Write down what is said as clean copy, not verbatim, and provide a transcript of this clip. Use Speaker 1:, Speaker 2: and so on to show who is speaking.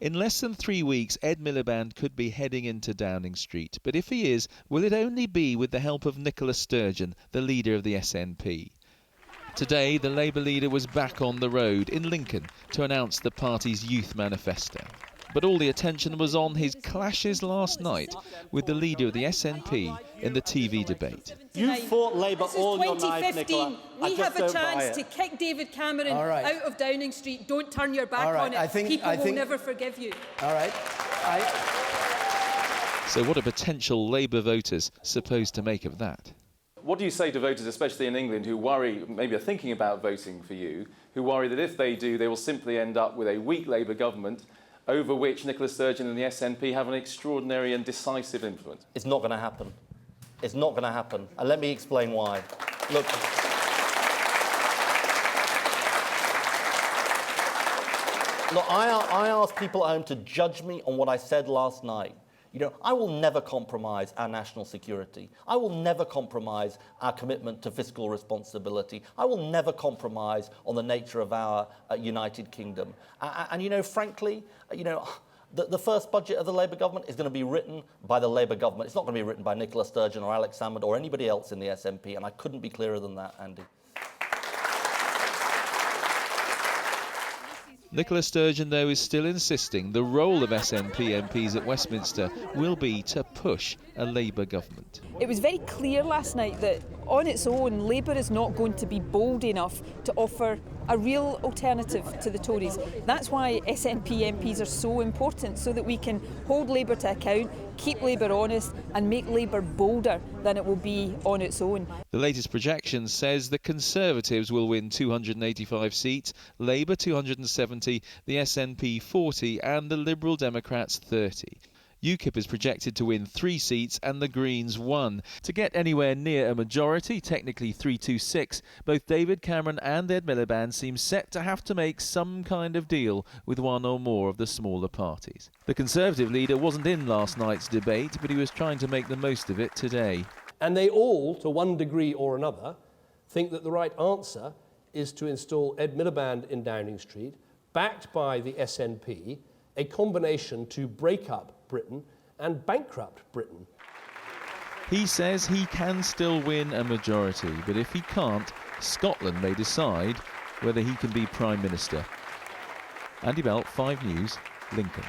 Speaker 1: In less than 3 weeks, Ed Miliband could be heading into Downing Street. But if he is, will it only be with the help of Nicola Sturgeon, the leader of the SNP? Today, the Labour leader was back on the road in Lincoln to announce the party's youth manifesto. But all the attention was on his clashes last night with the leader of the SNP in the TV debate.
Speaker 2: You fought Labour all your life, Nicola.
Speaker 3: We have a chance to kick David Cameron out of Downing Street. Don't turn your back on it. People will never forgive you.
Speaker 4: All right.
Speaker 1: So what are potential Labour voters supposed to make of that?
Speaker 5: What do you say to voters, especially in England, who worry, maybe are thinking about voting for you, who worry that if they do, they will simply end up with a weak Labour government over which Nicola Sturgeon and the SNP have an extraordinary and decisive influence?
Speaker 2: It's not going to happen. It's not going to happen. And let me explain why. Look, I ask people at home to judge me on what I said last night. You know, I will never compromise our national security. I will never compromise our commitment to fiscal responsibility. I will never compromise on the nature of our United Kingdom. And you know, frankly, you know, the first budget of the Labour government is going to be written by the Labour government. It's not going to be written by Nicola Sturgeon or Alex Salmond or anybody else in the SNP, and I couldn't be clearer than that, Andy.
Speaker 1: Nicola Sturgeon, though, is still insisting the role of SNP MPs at Westminster will be to push a Labour government.
Speaker 3: It was very clear last night that on its own, Labour is not going to be bold enough to offer a real alternative to the Tories. That's why SNP MPs are so important, so that we can hold Labour to account, keep Labour honest and make Labour bolder than it will be on its own.
Speaker 1: The latest projection says the Conservatives will win 285 seats, Labour 270, the SNP 40 and the Liberal Democrats 30. UKIP is projected to win 3 seats and the Greens 1. To get anywhere near a majority, technically 326, both David Cameron and Ed Miliband seem set to have to make some kind of deal with one or more of the smaller parties. The Conservative leader wasn't in last night's debate, but he was trying to make the most of it today.
Speaker 6: And they all, to one degree or another, think that the right answer is to install Ed Miliband in Downing Street, backed by the SNP, a combination to break up Britain and bankrupt Britain.
Speaker 1: He says he can still win a majority, but if he can't, Scotland may decide whether he can be Prime Minister. Andy Belt, 5 News, Lincoln.